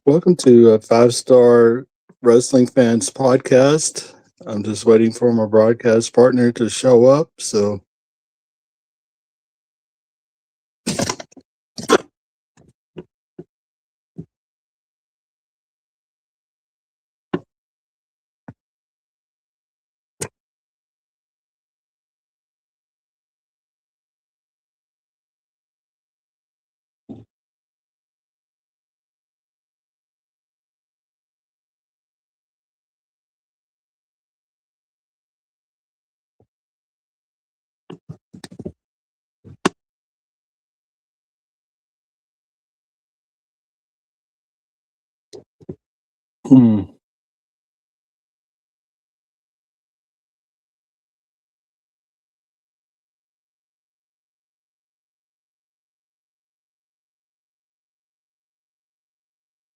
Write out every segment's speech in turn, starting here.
Welcome to a five-star wrestling fans podcast. I'm just waiting for my broadcast partner to show up. So, hmm.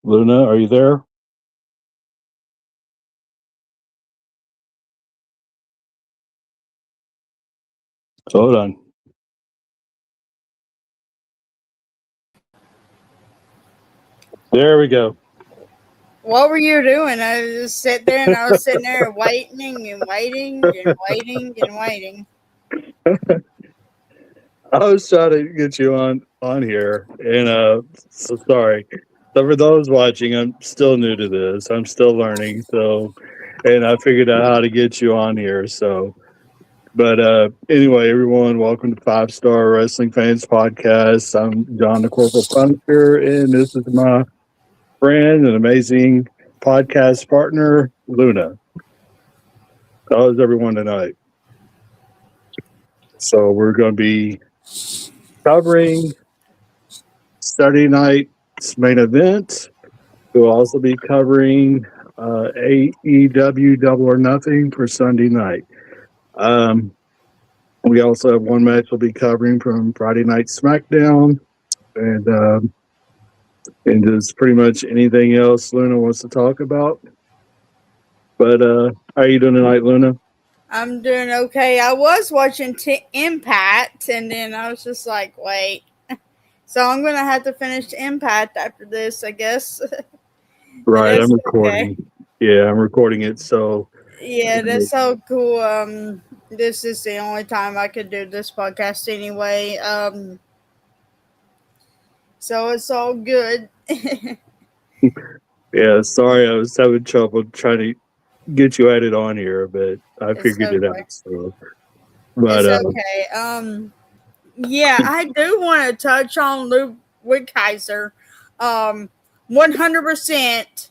Luna, are you there? Hold on. There we go. What were you doing? I was sitting there and I was sitting there waiting and waiting and waiting and waiting. I was trying to get you on here, and so sorry. So for those watching, I'm still new to this. I'm still learning. So, and I figured out how to get you on here. So, but anyway, everyone, welcome to Five Star Wrestling Fans Podcast. I'm John the Corporal Punisher, and this is my friend and amazing podcast partner, Luna. How's everyone tonight? So we're going to be covering Saturday night's main event. We'll also be covering AEW Double or Nothing for Sunday night. We also have one match we'll be covering from Friday Night SmackDown, and just pretty much anything else Luna wants to talk about. But how are you doing tonight, Luna? I'm doing okay. I was watching Impact and then I was just like, wait. So I'm going to have to finish Impact after this, I guess. Right, I'm That's recording. okay. Yeah, I'm recording it. So Yeah, that's so cool. This is the only time I could do this podcast anyway. So it's all good. yeah, sorry, I was having trouble trying to get you added on here, but I It's figured it out. okay. So, but It's okay. Yeah, I do want to touch on Luke Kaiser. 100%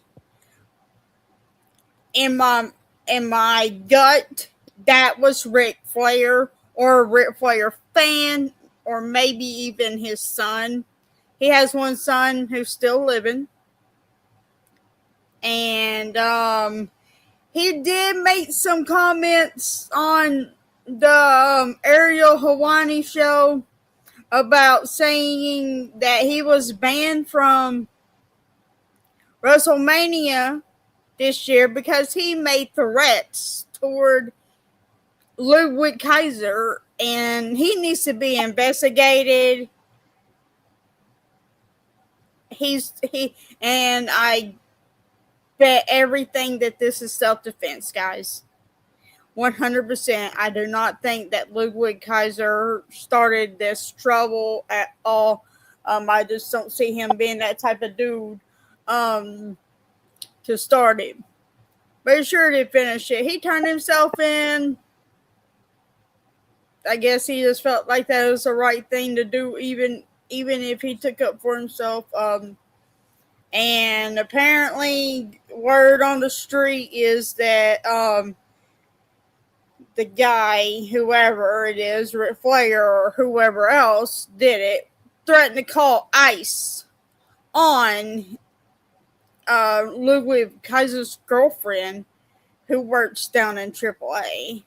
in my gut, that was Ric Flair or a Ric Flair fan, or maybe even his son. He has one son who's still living, and he did make some comments on the Ariel Hawani show about saying that he was banned from WrestleMania this year because he made threats toward Ludwig Kaiser, and he needs to be investigated. And I bet everything that this is self-defense, guys. 100%. I do not think that Ludwig Kaiser started this trouble at all. I just don't see him being that type of dude to start it. But he sure did finish it. He turned himself in. I guess he just felt like that was the right thing to do, even if he took up for himself. And apparently, word on the street is that the guy, whoever it is, Ric Flair or whoever else did it, threatened to call ICE on Ludwig Kaiser's girlfriend, who works down in AAA.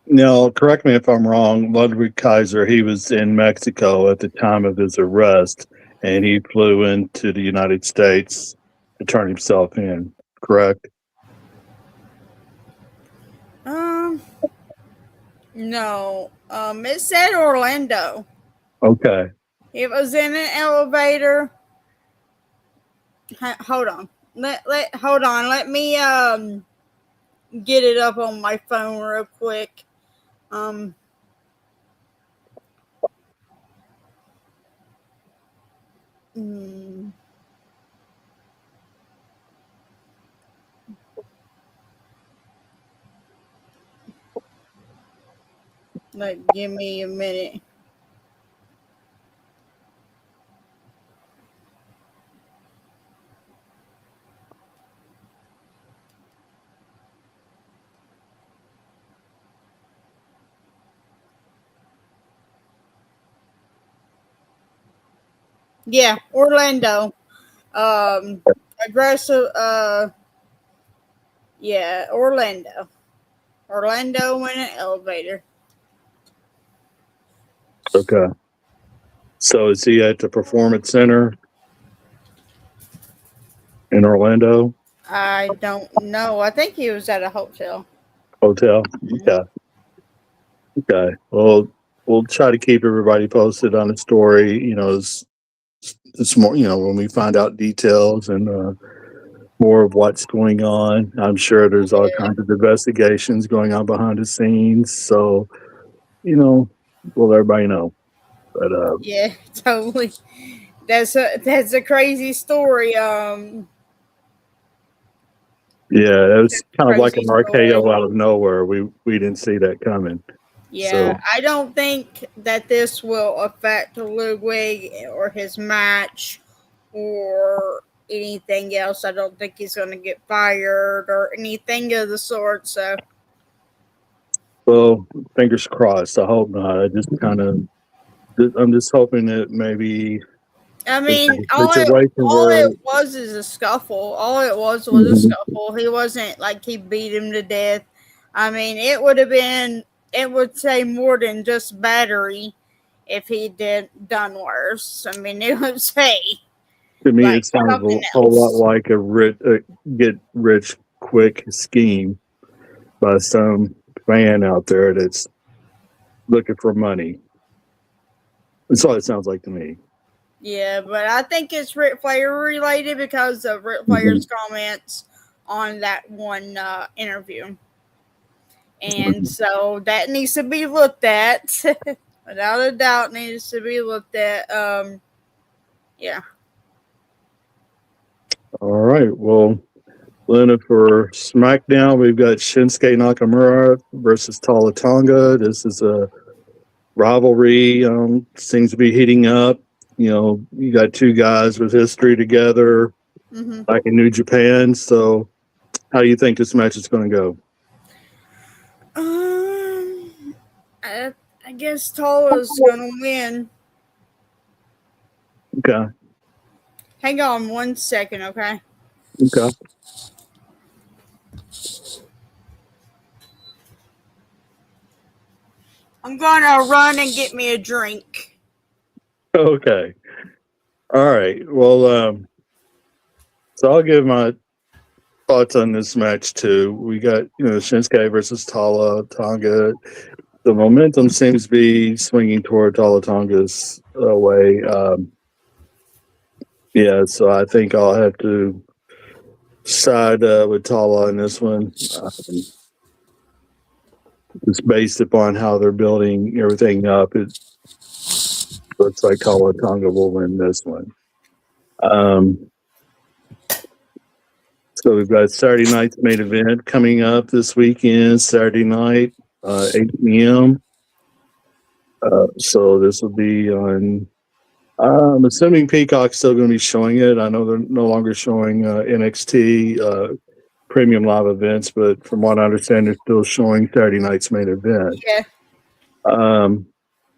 now, correct me if I'm wrong. Ludwig Kaiser, he was in Mexico at the time of his arrest, and he flew into the United States to turn himself in. Correct? No. It said Orlando. Okay. It was in an elevator. Hold on. Hold on. Let me get it up on my phone real quick. Um mm, give me a minute. Yeah, Orlando. Um aggressive yeah, Orlando. Orlando in an elevator. Okay. So is he at the Performance Center in Orlando I don't know. I think he was at a hotel. hotel? Mhm. Okay. Okay. Well, we'll try to keep everybody posted on the story. It's more, when we find out details and more of what's going on. I'm sure there's all kinds of investigations going on behind the scenes. So, we'll let everybody know. But Yeah, totally. That's a crazy story. yeah, it was kind of like Crazy an story. RKO out of nowhere. We didn't see that coming. Yeah, So, I don't think that this will affect Ludwig or his match or anything else. I don't think he's going to get fired or anything of the sort. So, well, fingers crossed. I hope not. I'm just hoping that maybe I it's mean, a situation all where, it was is a scuffle. All it was a Mhm. scuffle. He wasn't like he beat him to death. I mean, it would have been. It would say more than just battery if he did done worse. I mean, it would say To me, like it sounds something a whole lot else. like a get rich quick scheme by some fan out there that's looking for money. That's all it sounds like to me. Yeah, but I think it's Ric Flair related because of Ric Mhm. Flair's comments on that one interview. And so that needs to be looked at. Without a doubt, needs to be looked at. Yeah. All right. Well, Lena, for SmackDown, we've got Shinsuke Nakamura versus Tala Tonga. This is a rivalry. Seems to be heating up. You got two guys with history together, Mm-hmm. like in New Japan. So, how do you think this match is going to go? I, I guess Tola's gonna win. Okay. Hang on 1 second, okay? Okay. I'm gonna run and get me a drink. Okay. All right. Well, so I'll give my thoughts on this match too. We got Shinsuke versus Tala Tonga. The momentum seems to be swinging toward Tala Tonga's way. Yeah, so I think I'll have to side with Tala in this one. It's based upon how they're building everything up. It looks like Tala Tonga will win this one. Um, so we've got Saturday night's main event coming up this weekend, Saturday night, 8 p.m. So this will be on. I'm assuming Peacock's still going to be showing it. I know they're no longer showing NXT premium live events, but from what I understand, they're still showing Saturday night's main event. Yeah. Um,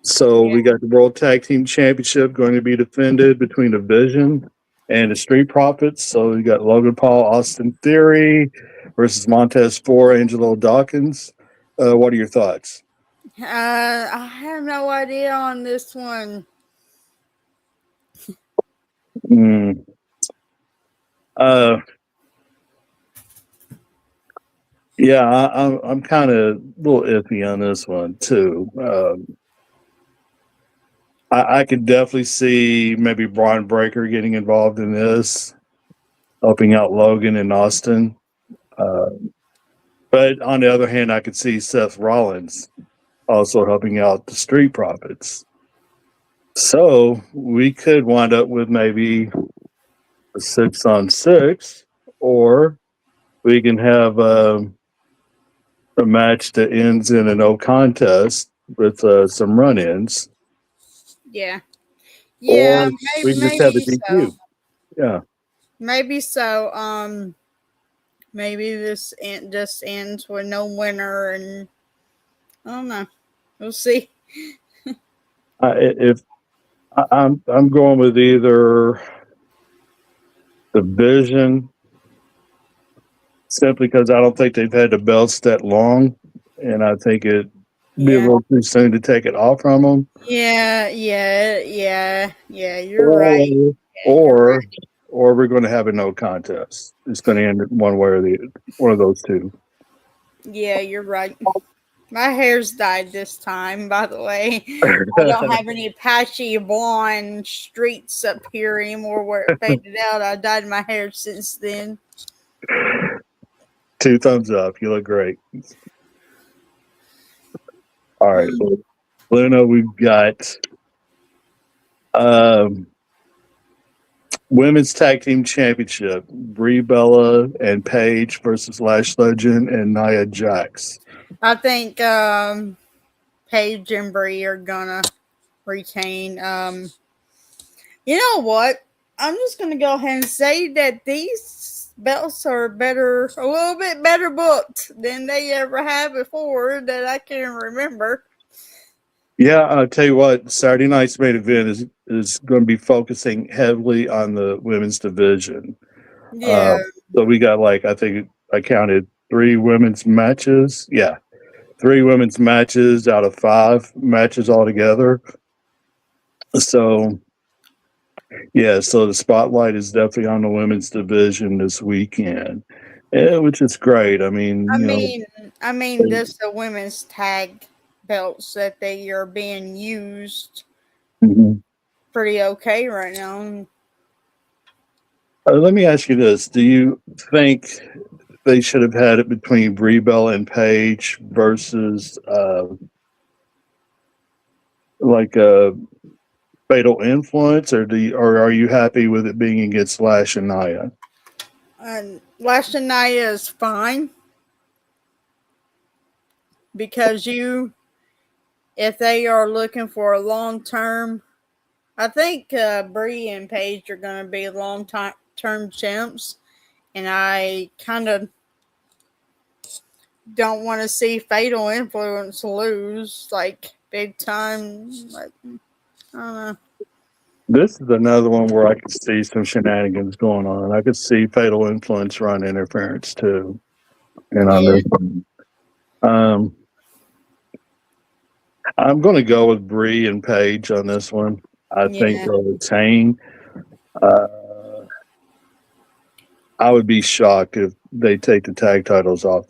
so Yeah. we got the World Tag Team Championship going to be defended between the Vision and the Street Profits. So we got Logan Paul, Austin Theory versus Montez Ford, Angelo Dawkins. What are your thoughts? I have no idea on this one. Mm. Uh, yeah, I'm kind of a little iffy on this one too. I could definitely see maybe Braun Breaker getting involved in this. helping out Logan and Austin. Uh, but on the other hand, I could see Seth Rollins also helping out the Street Profits. So we could wind up with maybe a 6-on-6, or we can have a match that ends in a no contest with some run-ins, Yeah. Yeah, or we can just have a maybe so. DQ. Yeah, Maybe so. Maybe just ends with no winner, and I don't know. We'll see. if I'm going with either division, simply because I don't think they've had the belts that long, and I think it'd be a Yeah. little too soon to take it off from them. Yeah. You're Or right. Yeah, you're or or we're going to have a no contest. It's going to end one way or the one of those two. right. Yeah, you're right. My hair's dyed this time, by the way. I don't have any patchy blonde streaks up here anymore where it faded out. I dyed my hair since then. 2 thumbs up. You look great. All right, Mm, Luna. We've got um, women's tag team championship: Brie Bella and Paige versus Lash Legend and Nia Jax. I think Paige and Brie are gonna retain. You know what? I'm just gonna go ahead and say that these belts are a little bit better booked than they ever have before that I can remember. Yeah, I'll tell you what. Saturday night's main event is going to be focusing heavily on the women's division. Yeah, Uh, so we got, like, I think I counted 3 women's matches. Yeah, 3 women's matches out of 5 matches altogether. So yeah, so the spotlight is definitely on the women's division this weekend, which is great. I mean, I you know, mean, I mean, this the women's tag belts that they are being used mhm. pretty okay right now. Let me ask you this: do you think they should have had it between Brie Bella and Paige versus like a Fatal Influence, or are you happy with it being against Lash and Nia? And Lash and Nia is fine because if they are looking for a long term, I think Brie and Paige are going to be term champs, and I kind of don't want to see Fatal Influence lose like big time. Like, I don't know. This is another one where I could see some shenanigans going on. I could see Fatal Influence run interference too, and on Yeah, this one. Um, I'm going to go with Bree and Paige on this one. I think yeah. they'll retain. Uh, I would be shocked if they take the tag titles off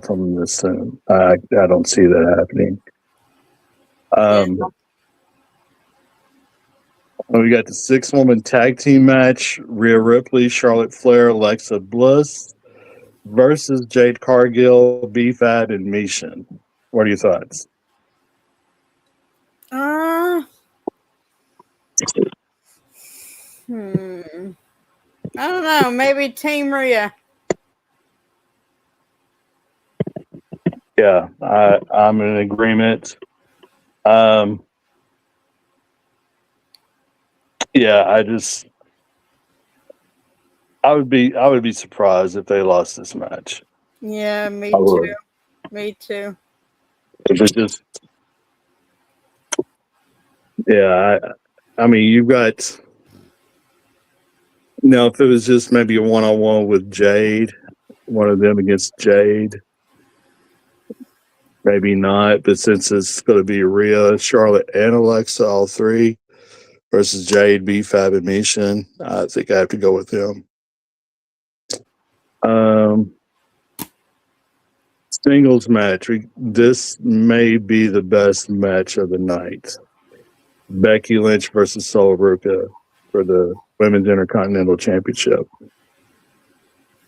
from this soon. I don't see that happening. Yeah. We got the 6-woman tag team match: Rhea Ripley, Charlotte Flair, Alexa Bliss versus Jade Cargill, B-Fab, and Mishin. What are your thoughts? Uh, hmm. I don't know. Maybe Team Rhea. Yeah, I'm in agreement. Um, yeah, I would be surprised if they lost this match. Yeah, I me too. would. Me too. If it just yeah, I mean you've got now if it was just maybe a 1-on-1 with Jade, one of them against Jade, maybe not. But since it's going to be Rhea, Charlotte, and Alexa, all 3 versus Jade, B-Fab, and Mishin, I think I have to go with them. Um, Singles match. This may be the best match of the night. Becky Lynch versus Sol Ruka for the Women's Intercontinental Championship.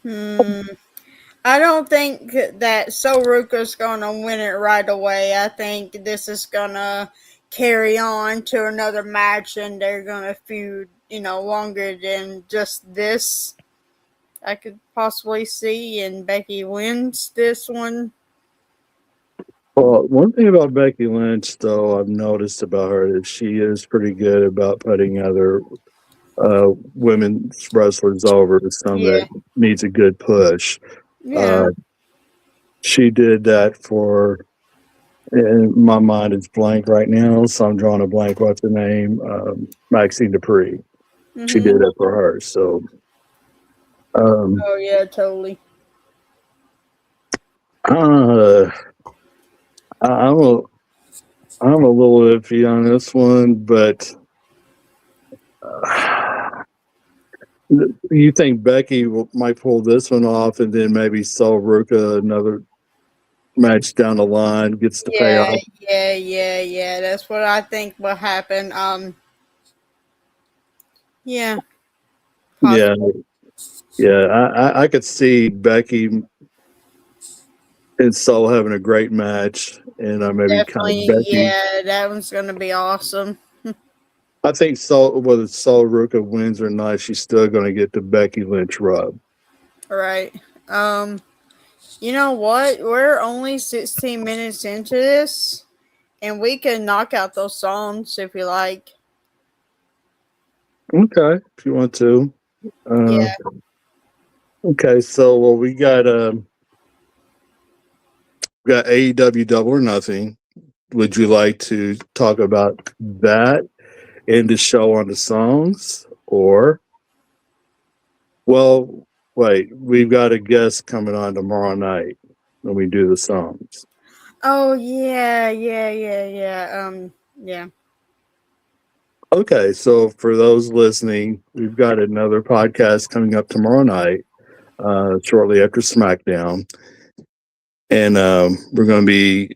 Hmm. I don't think that Soruka's gonna win it right away. I think this is gonna carry on to another match, and they're gonna feud, longer than just this. I could possibly see, and Becky wins this one. Well, one thing about Becky Lynch, though, I've noticed about her is she is pretty good about putting other women's wrestlers over. Some that Yeah, needs a good push. yeah. Uh, she did that for. And my mind is blank right now, so I'm drawing a blank. What's her name? Maxine Dupree. She Mhm. did it for her. So um, Oh yeah, totally. uh, I'm a I'm a little iffy on this one, but you think Becky might pull this one off, and then maybe Sol Ruka another match down the line gets the Yeah, payoff. yeah. That's what I think will happen. Yeah, Yeah, possible. yeah, I could see Becky and Sol having a great match, and maybe kind of Definitely. Becky. Yeah, that one's gonna be awesome. I think Sol, whether Sol Ruka wins or not, she's still going to get the Becky Lynch rub. Right. Um. You know what? We're only 16 minutes into this, and we can knock out those songs if you like. Okay, if you want to. Uh, Yeah. okay, so well, we got AEW Double or Nothing. Would you like to talk about that and the show on the songs, or well, wait, we've got a guest coming on tomorrow night when we do the songs. Oh yeah. Yeah. Okay, so for those listening, we've got another podcast coming up tomorrow night, shortly after SmackDown, and we're going to be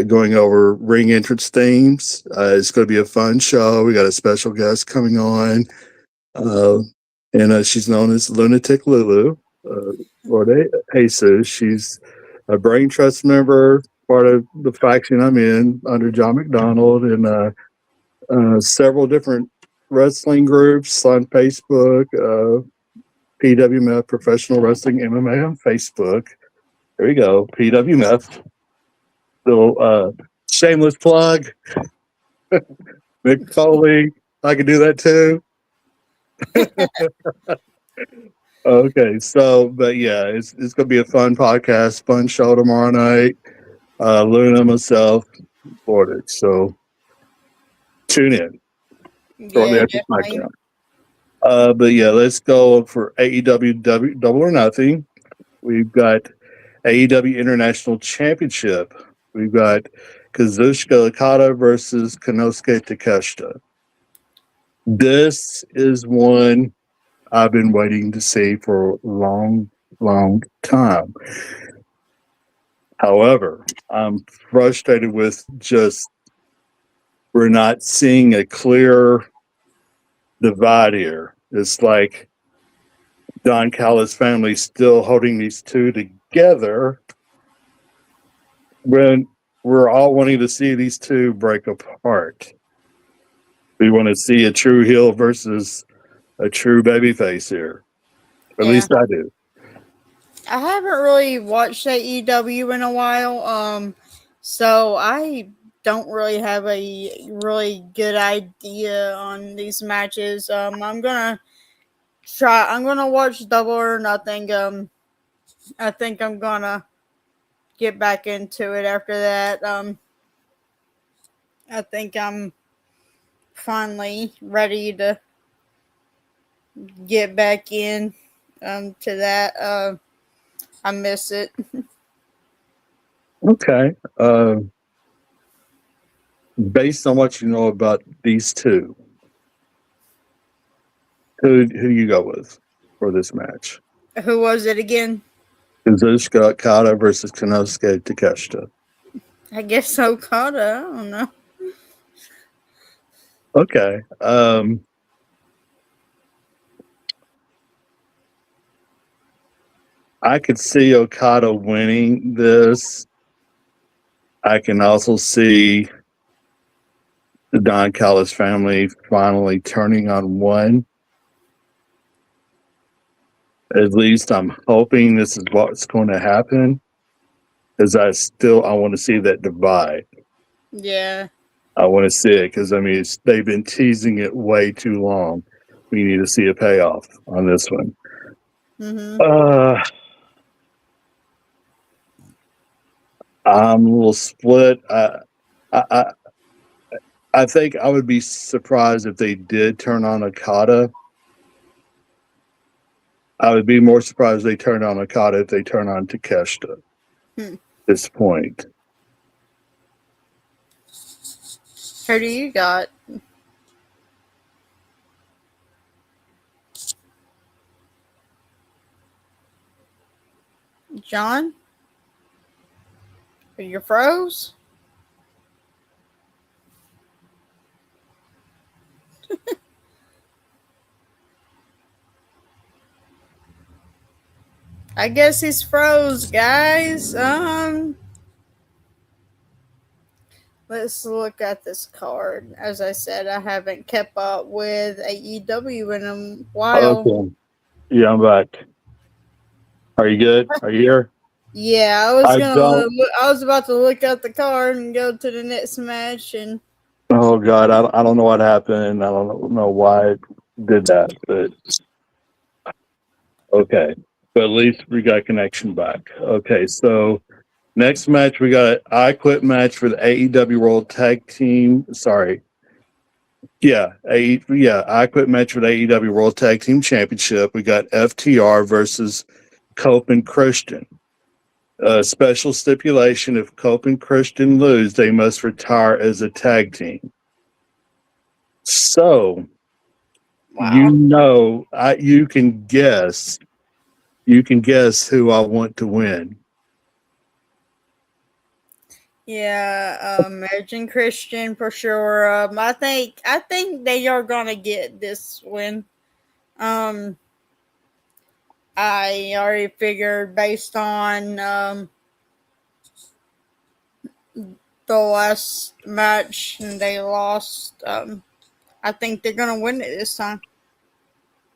going over ring entrance themes. It's going to be a fun show. We got a special guest coming on, uh, and she's known as Lunatic Lulu, or Jesus. She's a Brain Trust member, part of the faction I'm in under John McDonald, and several different wrestling groups on Facebook, PWMF, Professional Wrestling MMA on Facebook. There you go, PWMF. Little shameless plug. Mick Foley, I can do that too. Okay, so, but yeah, it's going to be a fun podcast, fun show tomorrow night. Luna, myself, Portage. So tune in shortly Yeah, after definitely. SmackDown. But yeah, let's go for AEW Double or Nothing. We've got AEW International Championship. We've got Kazuchika Okada versus Konosuke Takeshita. This is one I've been waiting to see for a long, long time. However, I'm frustrated with just we're not seeing a clear divide here. It's like Don Callis' family still holding these two together when we're all wanting to see these two break apart. We want to see a true heel versus a true babyface here. At Yeah. least I do. I haven't really watched AEW in a while. So I don't really have a really good idea on these matches. I'm gonna watch Double or Nothing. I think I'm gonna get back into it after that. I think I'm finally ready to get back in to that. I miss it. Okay. Based on what you know about these two, who do you go with for this match? Who was it again? Kazuchika Okada versus Konosuke Takeshita. I guess Okada. I don't know. Okay. I could see Okada winning this. I can also see the Don Callis family finally turning on one. At least I'm hoping this is what's going to happen. Because I want to see that divide. Yeah. I want to see it because they've been teasing it way too long. We need to see a payoff on this one. Mm-hmm. I'm a little split. I I think I would be surprised if they did turn on Okada. I would be more surprised if they turned on Okada if they turn on Takeshita Hmm. at this point. Who do you got? John? Are you froze? I guess he's froze, guys. Let's look at this card. As I said, I haven't kept up with AEW in a while. Okay. Yeah, I'm back. Are you good? Are you here? Yeah, I don't. I was about to look at the card and go to the next match, and Oh God, I don't know what happened. I don't know why it did that, but okay. But at least we got connection back. Okay, so next match we got an I Quit match for the AEW World Tag Team. Sorry, I Quit match for the AEW World Tag Team Championship. We got FTR versus Cope and Christian. Special stipulation: if Cope and Christian lose, they must retire as a tag team. So wow. you can guess. You can guess who I want to win. Yeah, Imagine Christian for sure. I think they are gonna get this win. Um, I already figured based on the last match and they lost. I think they're gonna win it this time.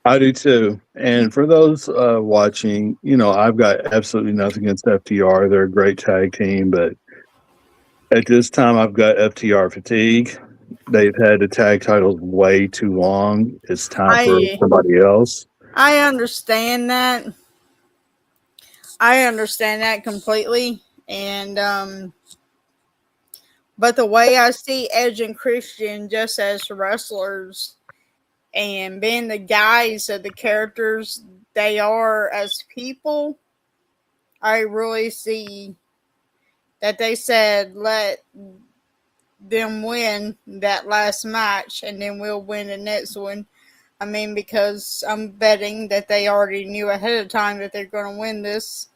I do too. And for those watching, I've got absolutely nothing against FTR. They're a great tag team, but at this time, I've got FTR fatigue. They've had the tag titles way too long. It's time for I somebody else. I understand that. I understand that completely, and but the way I see Edge and Christian just as wrestlers and being the guys of the characters they are as people, I really see that they said let them win that last match and then we'll win the next one. I mean, because I'm betting that they already knew ahead of time that they're going to win this.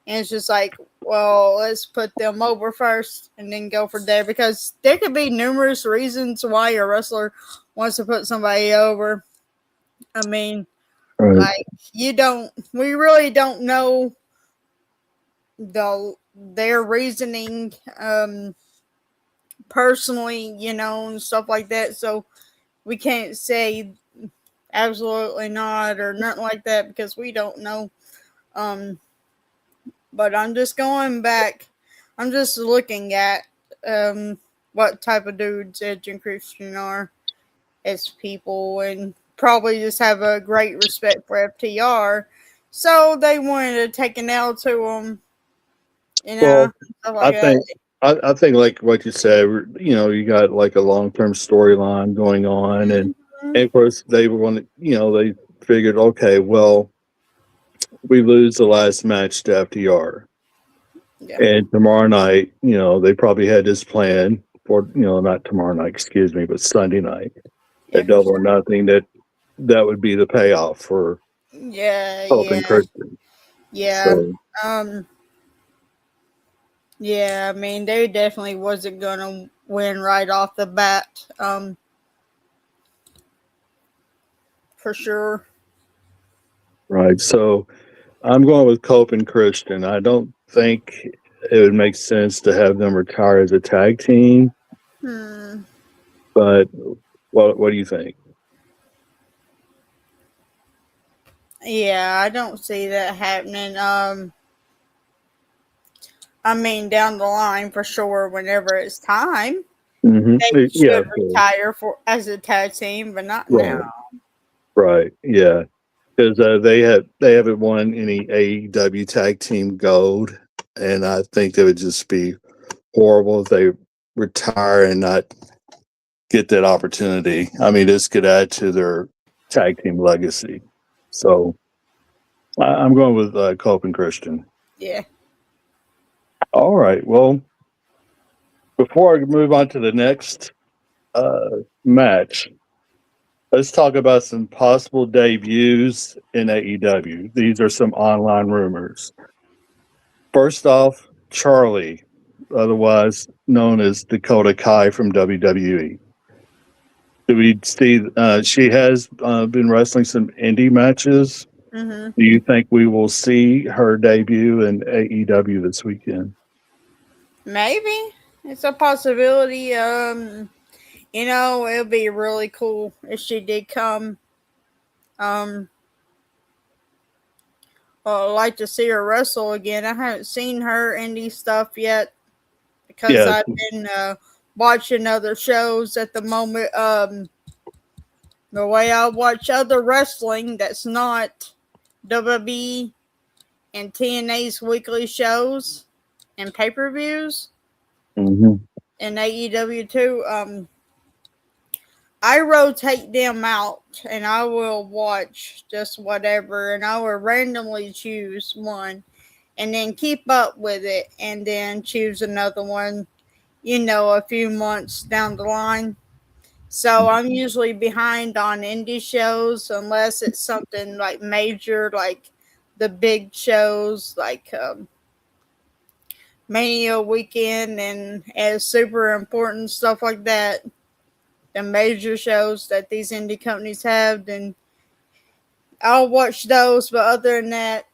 And it's just like, well, let's put them over first and then go from there. Because there could be numerous reasons why a wrestler wants to put somebody over. I mean, Right. like, we really don't know their reasoning personally, and stuff like that. So we can't say absolutely not or nothing like that because we don't know. Um, but I'm just going back. I'm just looking at what type of dudes Edge and Christian are as people, and probably just have a great respect for FTR. So they wanted to take an L to them, Well, stuff I like that. think I think like what you said, you got like a long term storyline going on, and of course they want to, they figured, okay, well, we lose the last match to FTR. Yeah, And tomorrow night, they probably had this plan for, not tomorrow night, excuse me, but Sunday night yeah, at Double or Nothing that would be the payoff for yeah, Hope and yeah, Christian. yeah. So, Um, yeah. I mean, they definitely wasn't gonna win right off the bat. For sure. right. So I'm going with Cope and Christian. I don't think it would make sense to have them retire as a tag team, Hmm. but what do you think? Yeah, I don't see that happening. I mean, down the line for sure, whenever it's time, they Yeah, should of course. retire for as a tag team, but not now. Right, right, yeah. Because they haven't won any AEW tag team gold, and I think it would just be horrible if they retire and not get that opportunity. I mean, this could add to their tag team legacy. So I'm going with Cope and Christian. Yeah. All right. Well, before I move on to the next match, let's talk about some possible debuts in AEW. These are some online rumors. First off, Charlie, otherwise known as Dakota Kai from WWE. Do we see she has been wrestling some indie matches? Hmm. Do you think we will see her debut in AEW this weekend? Maybe it's a possibility. It'll be really cool if she did come. Um, I'd like to see her wrestle again. I haven't seen her indie stuff yet because Yeah. I've been watching other shows at the moment. The way I watch other wrestling that's not WWE and TNA's weekly shows and pay per views Hmm. and AEW too. I rotate them out and I will watch just whatever and I will randomly choose one and then keep up with it and then choose another one, a few months down the line. So I'm usually behind on indie shows unless it's something like major, like the big shows like Mania weekend and as super important stuff like that. The major shows that these indie companies have, then I'll watch those. But other than that,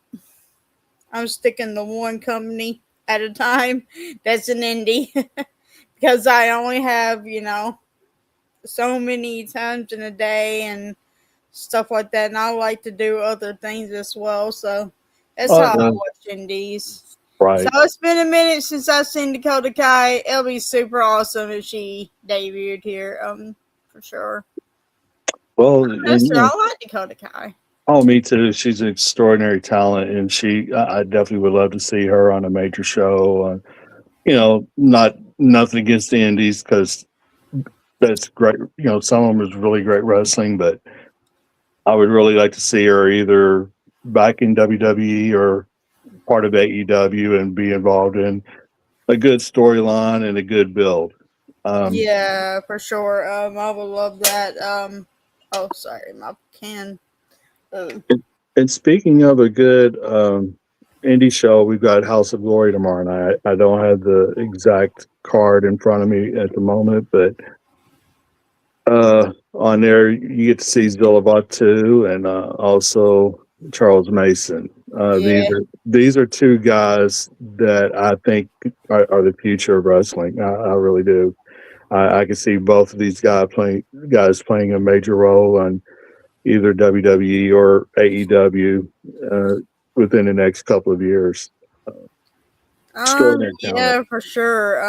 I'm sticking to one company at a time. That's an indie because I only have so many times in a day and stuff like that, and I like to do other things as well. So that's how I Uh, watch indies. So right. it's been a minute since I've seen Dakota Kai. It'll be super awesome if she debuted here, for sure. Well, and That's I like Dakota Kai. oh, me too. She's an extraordinary talent, and I definitely would love to see her on a major show. Not nothing against the Indies because that's great. Some of them is really great wrestling, but I would really like to see her either back in WWE or part of AEW and be involved in a good storyline and a good build. Um, Yeah, for sure. I would love that. Oh, sorry, my can. Uh, and speaking of a good indie show, we've got House of Glory tomorrow night. I don't have the exact card in front of me at the moment, but on there you get to see Zilla Batu and also Charles Mason. yeah. These are two guys that I think are the future of wrestling. I really do. I can see both of these guys playing a major role on either WWE or AEW uh, within the next couple of years. Extraordinary talent. Yeah, for sure.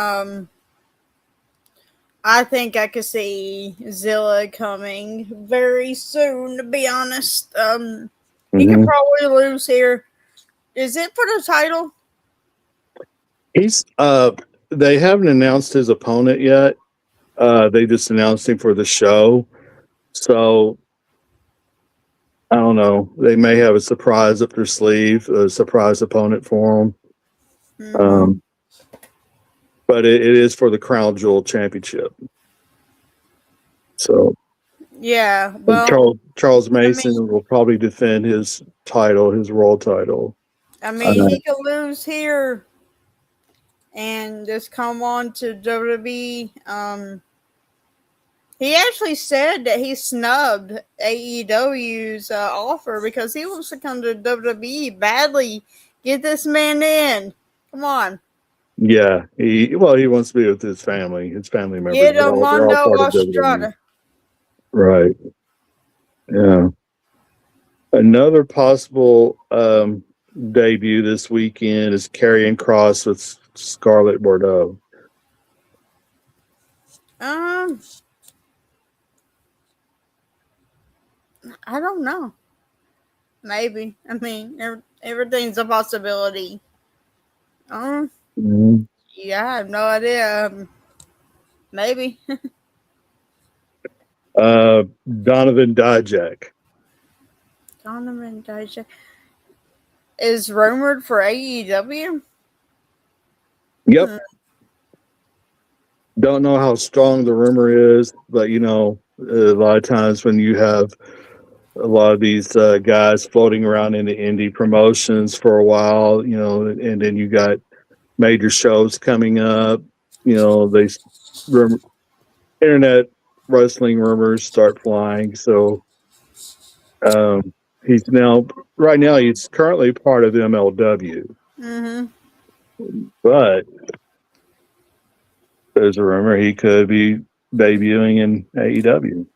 I think I could see Zilla coming very soon. To be honest, he could Hmm. probably lose here. Is it for the title? He's they haven't announced his opponent yet. They just announced him for the show. So I don't know. They may have a surprise up their sleeve, a surprise opponent for him. Hmm. Um, but it is for the Crown Jewel Championship. So Yeah. and Well, Charles I Mason mean, will probably defend his title, his world title. Uh, he could lose here and just come on to WWE. He actually said that he snubbed AEW's offer because he wants to come to WWE badly. Get this man in. Come on. Yeah, he wants to be with his family members. Get They're all Armando part of WWE. Estrada. Right. Yeah. Another possible debut this weekend is Karrion Cross with Scarlett Bordeaux. Um, I don't know. Maybe. I mean, everything's a possibility. Um, Mhm. yeah, I have no idea. Maybe. Donovan Dijak. Donovan Dijak is rumored for AEW. Yep. Don't know how strong the rumor is, but a lot of times when you have a lot of these guys floating around in the indie promotions for a while, and then you got major shows coming up, they internet wrestling rumors start flying. So um, right now he's currently part of MLW, Mm-hmm. but there's a rumor he could be debuting in AEW.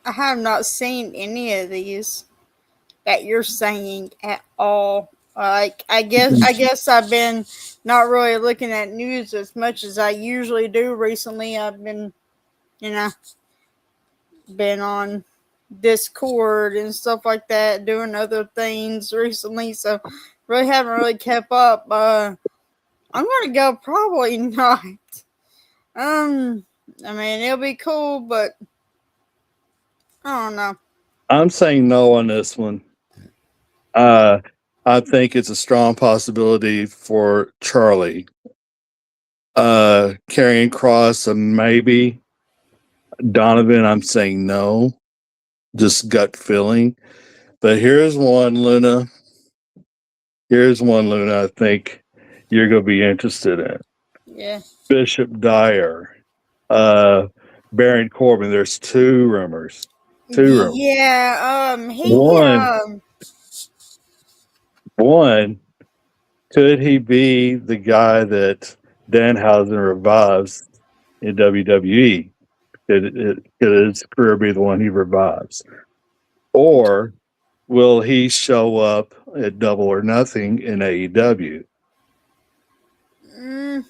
I have not seen any of these that you're saying at all. Like I guess I've been not really looking at news as much as I usually do recently. I've been, you know, been on Discord and stuff like that, doing other things recently. So really haven't really kept up. I'm gonna go probably not. Um, I mean it'll be cool, but I don't know. I'm saying no on this one. Uh, I think it's a strong possibility for Charlie. Carrying Cross, and maybe Donovan. I'm saying no, just gut feeling. But here's one, Luna. Here's one, Luna. I think you're going to be interested in Yeah. Bishop Dyer, uh, Baron Corbin. There's two rumors. Two rumors. Yeah. One, one. Could he be the guy that Danhausen revives in WWE? Could his career be the one he revives? Or will he show up at Double or Nothing in AEW? Mm,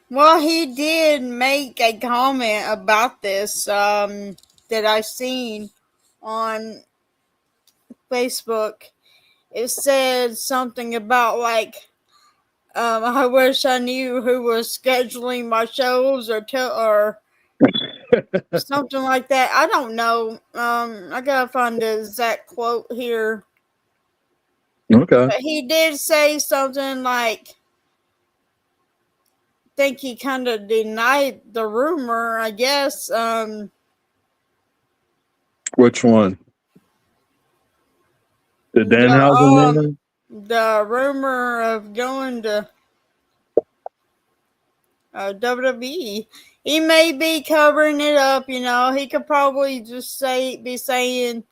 well, he did make a comment about this that I seen on Facebook. It said something about like I wish I knew who was scheduling my shows or something like that. I don't know. I gotta find the exact quote here. Okay. But he did say something like, think he kind of denied the rumor, I guess. Which one? The Danhausen rumor? The rumor of going to WWE. He may be covering it up, you know. He could probably just be saying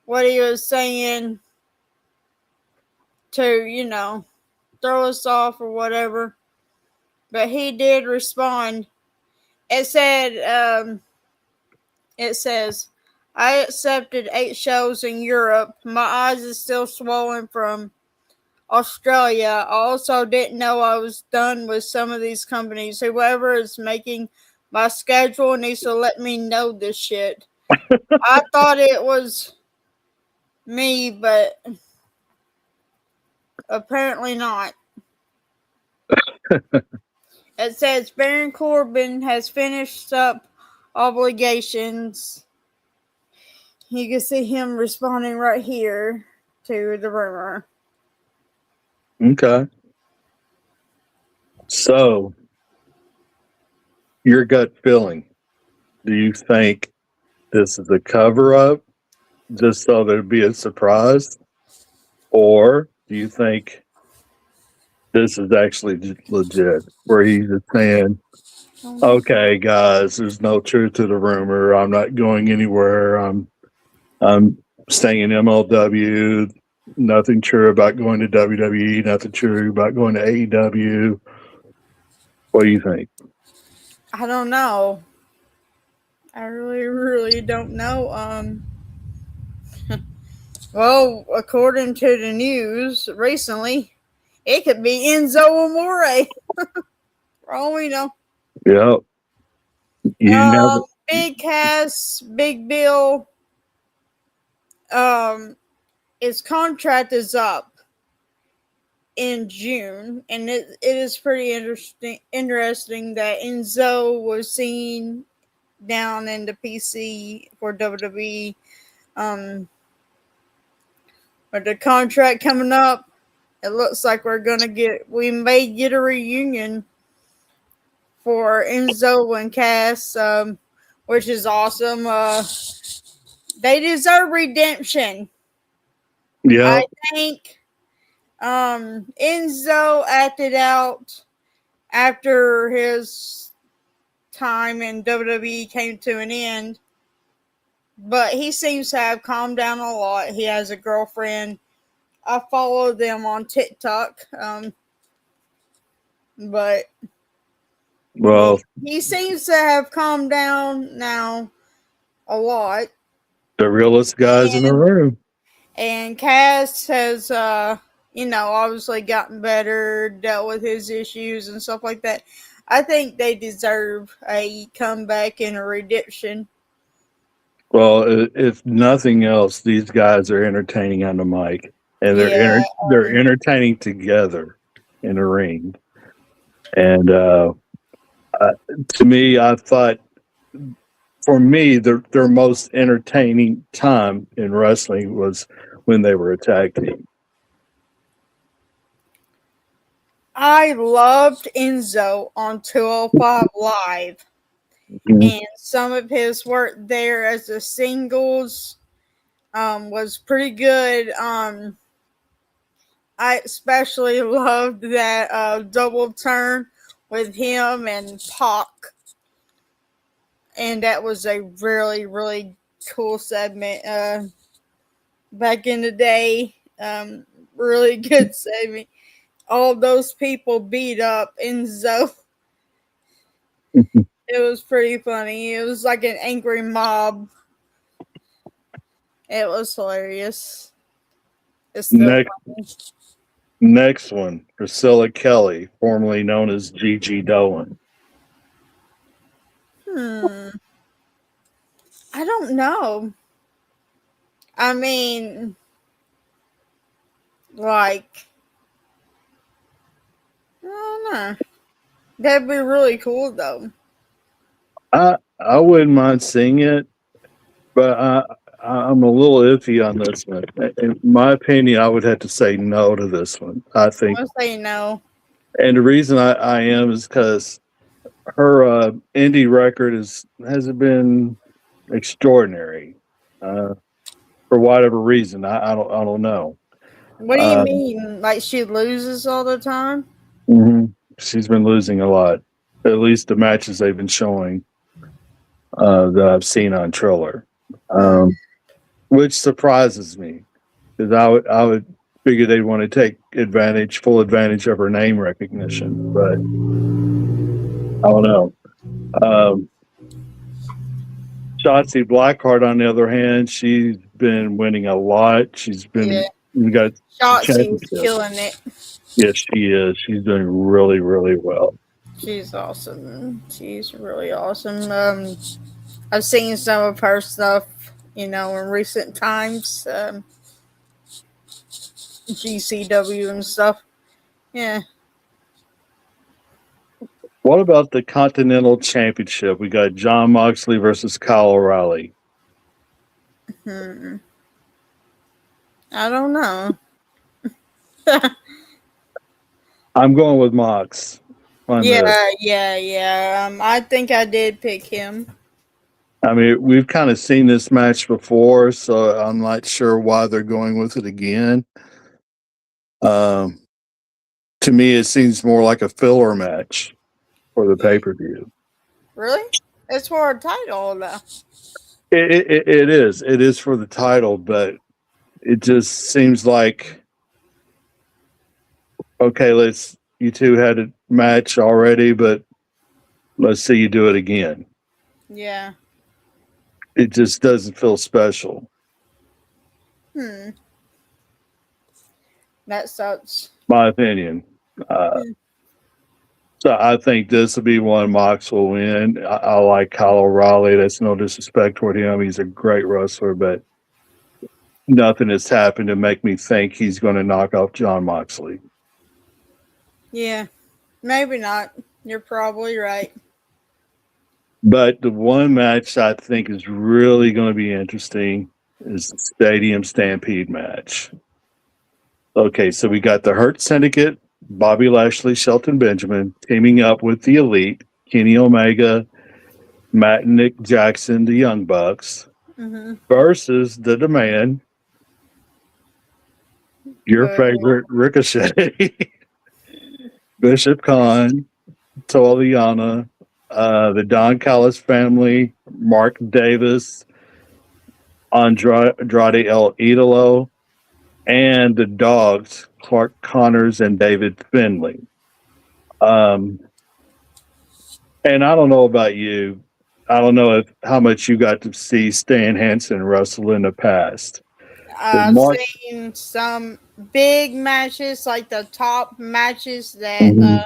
what he was saying to, throw us off or whatever. But he did respond. It said, it says, I accepted 8 shows in Europe. My eyes are still swollen from Australia. I also didn't know I was done with some of these companies. Whoever is making my schedule needs to let me know this shit. I thought it was me, but apparently not. It says Baron Corbin has finished up obligations. You can see him responding right here to the rumor. Okay. So, your gut feeling. Do you think this is a cover up just so there'd be a surprise? Or do you think this is actually legit, where he's just saying, Okay, guys, there's no truth to the rumor. I'm not going anywhere. I'm staying in MLW. Nothing true about going to WWE. Nothing true about going to AEW. What do you think? I don't know. I really, really don't know. Well, according to the news recently, it could be Enzo Amore. For all we know. Yeah, you never. Big Cass, Big Bill. Um, his contract is up in June, and it is pretty interesting that Enzo was seen down in the PC for WWE. With the contract coming up, it looks like we may get a reunion for Enzo and Cass, which is awesome. They deserve redemption. Yeah, I think Enzo acted out after his time in WWE came to an end, but he seems to have calmed down a lot. He has a girlfriend. I follow them on TikTok, but well, he seems to have calmed down now a lot. the realest guys in the And room. Cass has, obviously gotten better, dealt with his issues and stuff like that. I think they deserve a comeback and a redemption. Well, if nothing else, these guys are entertaining on the mic, and Yeah, they're entertaining together in a ring. And to me, I thought, for me, their most entertaining time in wrestling was when they were a tag team. I loved Enzo on 205 Live, Mhm. and some of his work there as a singles was pretty good. I especially loved that double turn with him and Pac, and that was a really, really cool segment back in the day. Really good segment. All those people beat up Enzo. It was pretty funny. It was like an angry mob. It was hilarious. It's still Next, funny. next one, Priscilla Kelly, formerly known as Gigi Dolan. Hmm. I don't know. I mean, like, I don't know. That'd be really cool, though. I wouldn't mind seeing it, but I'm a little iffy on this one. In my opinion, I would have to say no to this one. I I'm think, gonna say no. and the reason I am is because her indie record hasn't been extraordinary for whatever reason. I don't know. What do you Uh, mean? Like she loses all the time? mhm. She's been losing a lot. At least the matches they've been showing that I've seen on Triller, Hmm. which surprises me because I would figure they'd want to take full advantage of her name recognition, but I don't know. Um, Shotzi Blackheart, on the other hand, she's been winning a lot. Yeah. Got Shotzi was championships. killing it. Yes, she is. She's doing really, really well. She's awesome. She's really awesome. I've seen some of her stuff, in recent times. GCW and stuff. Yeah. What about the Continental Championship? We got John Moxley versus Kyle O'Reilly. Hmm. I don't know. I'm going with Mox on this. Yeah. I think I did pick him. I mean, we've kind of seen this match before, so I'm not sure why they're going with it again. Um, to me, it seems more like a filler match for the pay per view. Really? It's for a title, though. It is. It is for the title, but it just seems like okay. Let's you two had a match already, but let's see you do it again. Yeah. It just doesn't feel special, Hmm. That sucks. my opinion. Uh, Hmm. so I think this will be one Mox will win. I like Kyle O'Reilly. That's no disrespect toward him. He's a great wrestler, but nothing has happened to make me think he's going to knock off John Moxley. Yeah. Maybe not. You're probably right. But the one match I think is really going to be interesting is the Stadium Stampede match. Okay, so we got the Hurt Syndicate, Bobby Lashley, Shelton Benjamin teaming up with the Elite, Kenny Omega, Matt and Nick Jackson, the Young Bucks, Mm-hmm. versus the Demand, your But favorite Ricochet, Bishop Khan, Toliana, the Don Callis family, Mark Davis, Andrade El Idolo, and the Dogs, Clark Connors and David Finley. Um, and I don't know about you. I don't know if how much you got to see Stan Hansen wrestle in the past. But I've Mark, seen some big matches, like the top matches that Mhm.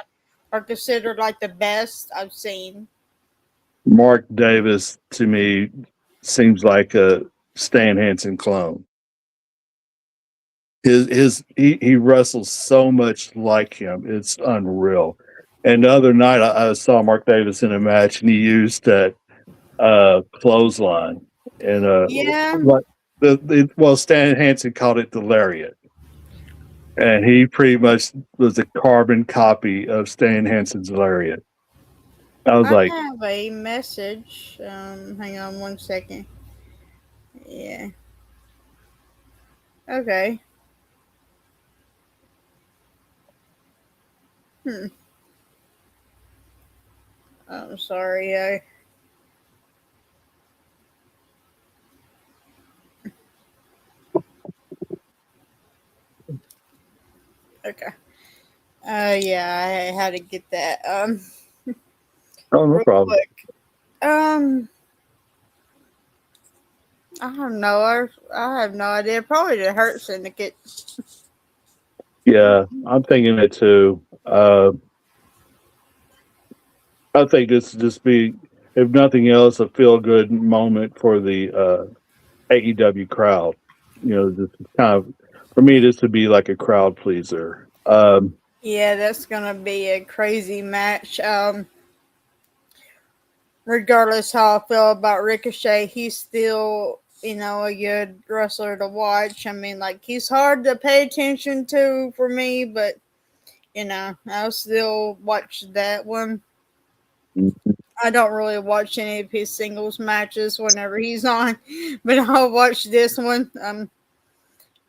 are considered like the best I've seen. Mark Davis to me seems like a Stan Hansen clone. He wrestles so much like him. It's unreal. And the other night I saw Mark Davis in a match and he used that clothesline and Yeah, what well Stan Hansen called it the lariat. And he pretty much was a carbon copy of Stan Hansen's lariat. I was I like, have a message. Hang on one second. Yeah. Okay. Hmm. I'm sorry. Okay. Yeah, I had to get that. oh, no Real problem. quick. I don't know. I have no idea. Probably the Hurt Syndicate. Yeah, I'm thinking it too. I think this will just be, if nothing else, a feel good moment for the AEW crowd. You know, this is kind of for me. This would be like a crowd pleaser. Yeah, that's gonna be a crazy match. Regardless how I feel about Ricochet, he's still, a good wrestler to watch. I mean, like, he's hard to pay attention to for me, but, I'll still watch that one. I don't really watch any of his singles matches whenever he's on, but I'll watch this one.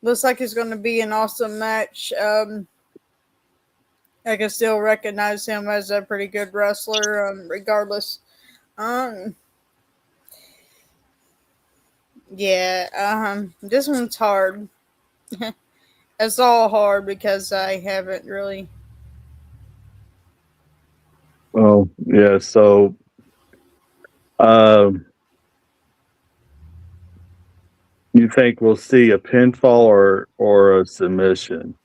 Looks like it's going to be an awesome match. I can still recognize him as a pretty good wrestler, regardless. Um, yeah, this one's hard. It's all hard because I haven't really. oh yeah, so um, you think we'll see a pinfall or a submission?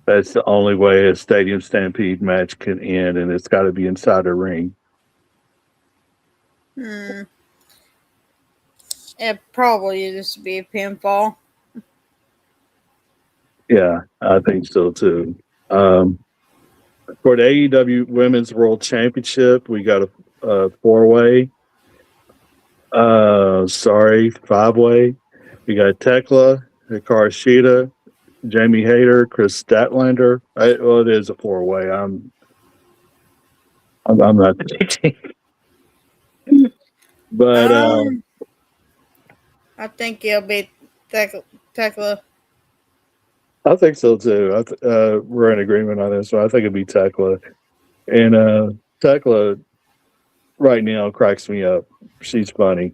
That's the only way a Stadium Stampede match can end, and it's got to be inside a ring. Hmm. It probably just be a pinfall. Yeah, I think so too. Um, for the AEW Women's World Championship, we got a four-way. Sorry, five-way. We got Tekla, Hikaru Shida, Jamie Hayter, Chris Statlander. Well, it is a four-way. I'm not thinking, but Um, I think it'll be Tekla. I think so too. We're in agreement on this, so I think it'd be Tekla and Tekla. right now cracks me up. She's funny.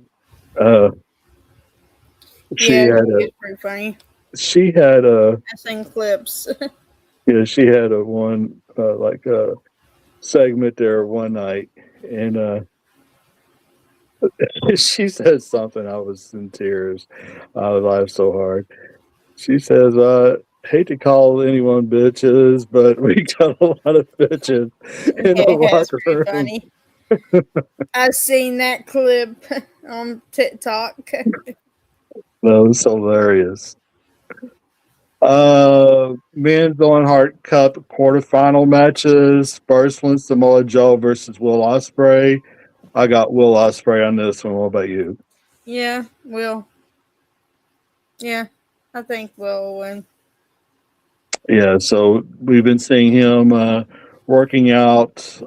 Uh, she Yeah, had she a is pretty funny. she had a I seen clips. yeah she had a one like a segment there one night, and she said something. I was in tears. I laughed so hard. She says, hate to call anyone bitches, but we got a lot of bitches in the Yeah, it's locker pretty room. funny. I seen that clip on TikTok. That was hilarious. Men's Owen Hart Cup quarterfinal matches. First one, Samoa Joe versus Will Ospreay. I got Will Ospreay on this one. What about you? Yeah, Will. Yeah, I think Will will win. Yeah, so we've been seeing him working out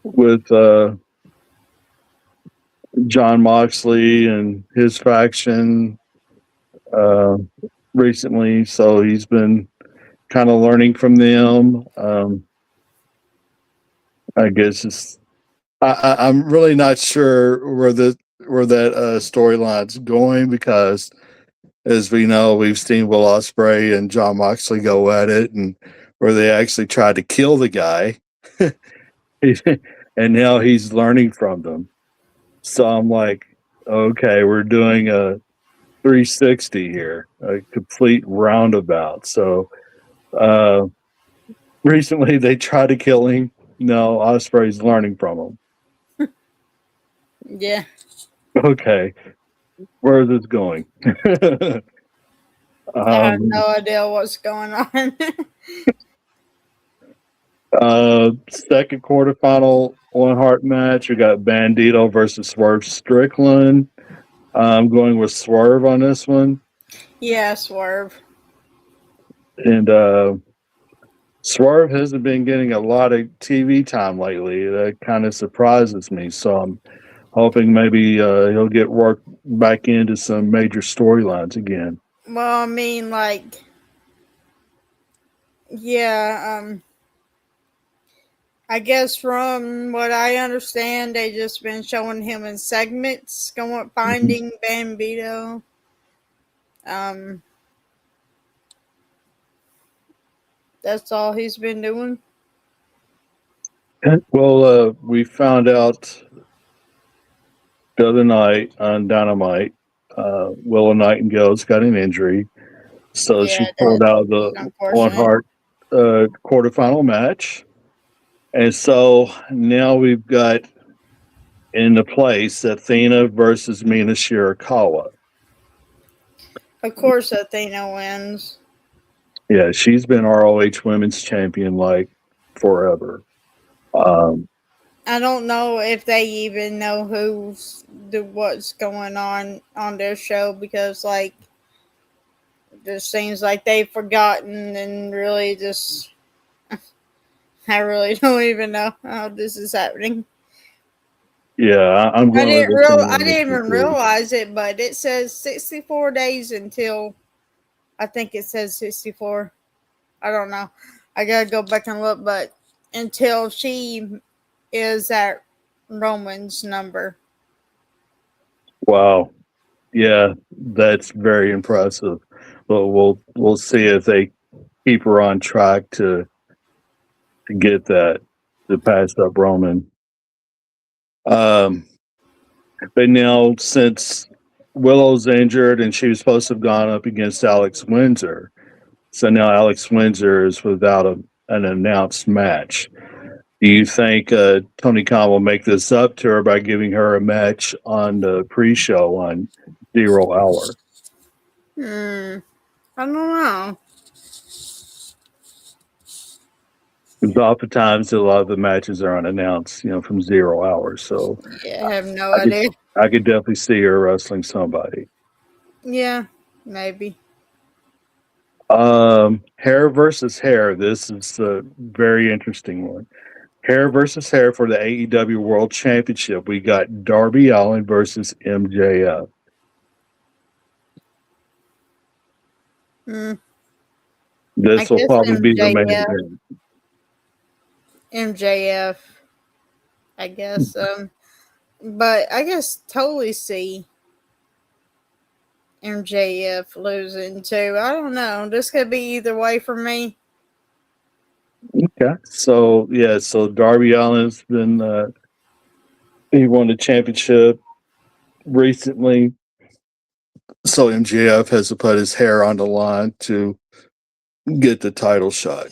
with John Moxley and his faction uh, recently. So he's been kind of learning from them. I guess I'm really not sure where that storyline's going because, as we know, we've seen Will Ospreay and John Moxley go at it, and where they actually tried to kill the guy, and now he's learning from them. So I'm like, okay, we're doing a 360 here, a complete roundabout. So uh, recently they tried to kill him. No, Osprey's learning from him. Yeah, Okay, where is this going? I have um, no idea what's going on. Second quarterfinal one heart match. We got Bandito versus Swerve Strickland. I'm going with Swerve on this one, Yeah, Swerve. and Swerve hasn't been getting a lot of TV time lately. That kind of surprises me. So I'm hoping maybe he'll get worked back into some major storylines again. Well, I mean, like, yeah, I guess from what I understand, they just been showing him in segments, going Mhm. finding Bambito. Um, that's all he's been doing. Well, we found out the other night on Dynamite, Willow Nightingale's got an injury, so Yeah, she pulled that's out the Owen unfortunate. Hart quarterfinal match, and so now we've got in the place Athena versus Mina Shirakawa. Of course, Athena wins. Yeah, she's been ROH Women's Champion like forever. Um, I don't know if they even know what's going on their show because, like, it just seems like they've forgotten and really just. I really don't even know how this is happening. yeah, I'm going with I Athena. didn't even realize it, but it says 64 days until I think it says 64. I don't know. I gotta go back and look, but until she is at Roman's number. Wow. Yeah, that's very impressive. But we'll see if they keep her on track to get that to pass up Roman. Um, but now since Willow's injured and she was supposed to have gone up against Alex Windsor, so now Alex Windsor is without an announced match. Do you think Tony Khan will make this up to her by giving her a match on the pre-show on 0 hour? I don't know. Because oftentimes a lot of the matches are unannounced, from 0 hours. So Yeah, I have no I could idea. I could definitely see her wrestling somebody. Yeah, maybe. Hair versus hair. This is a very interesting one. Hair versus hair for the AEW World Championship. We got Darby Allin versus MJF. Mm, I This will guess probably be the main MJF. event. MJF. I guess. But I guess totally see MJF losing too. I don't know. This could be either way for me. Okay. So yeah, so Darby Allin's been he won the championship recently. So MJF has to put his hair on the line to get the title shot.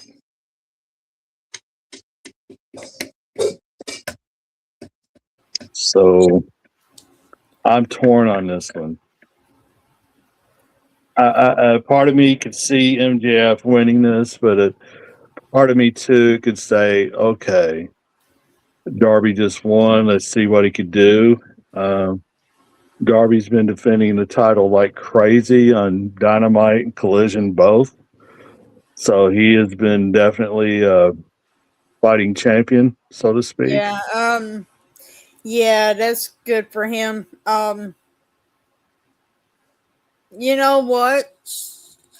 So I'm torn on this one. Part of me could see MJF winning this, but a part of me too could say, okay, Darby just won. Let's see what he could do. Darby's been defending the title like crazy on Dynamite and Collision both. So he has been definitely fighting champion, so to speak. Yeah. Yeah, that's good for him. You know what?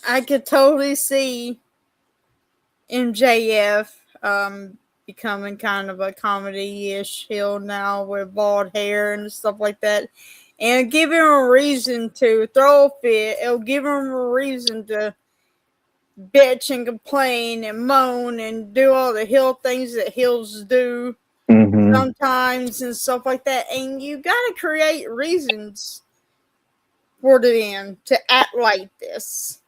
I could totally see MJF becoming kind of a comedy-ish heel now with bald hair and stuff like that. And give him a reason to throw a fit. It'll give him a reason to bitch and complain and moan and do all the heel things that heels do sometimes and stuff like that. And you gotta create reasons for them to act like this.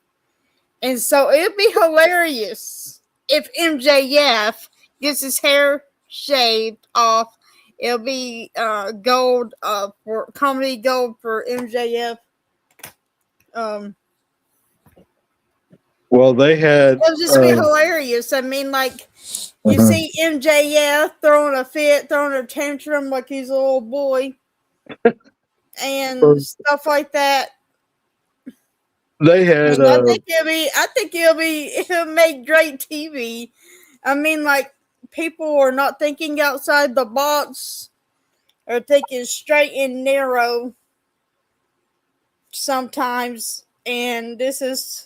And so it'd be hilarious if MJF gets his hair shaved off. It'll be gold for comedy gold for MJF. Well, they had. It'll just be hilarious. I mean, like you see MJF throwing a fit, throwing a tantrum like he's a little boy, and stuff like that. They had. I think it'll make great TV. I mean, like people are not thinking outside the box, or thinking straight and narrow sometimes, and this is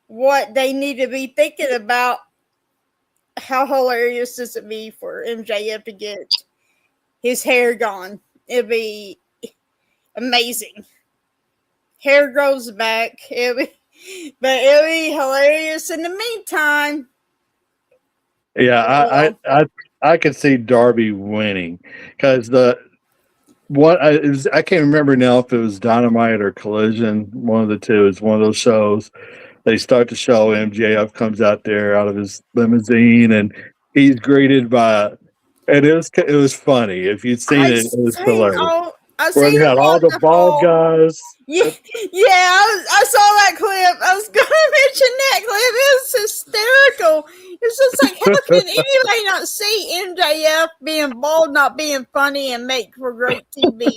what they need to be thinking about. How hilarious does it be for MJF to get his hair gone? It'd be amazing. Hair grows back. But it'll be hilarious in the meantime. Yeah, I could see Darby winning because I can't remember now if it was Dynamite or Collision. One of the two. It's one of those shows. They start the show. MJF comes out there out of his limousine, and he's greeted by. And it was funny. If you'd seen it was hilarious. Where they had all the bald guys. Yeah, I saw that clip. I was going to mention that clip. It was hysterical. It's just like, how can anybody not see MJF being bald, not being funny, and make for great TV?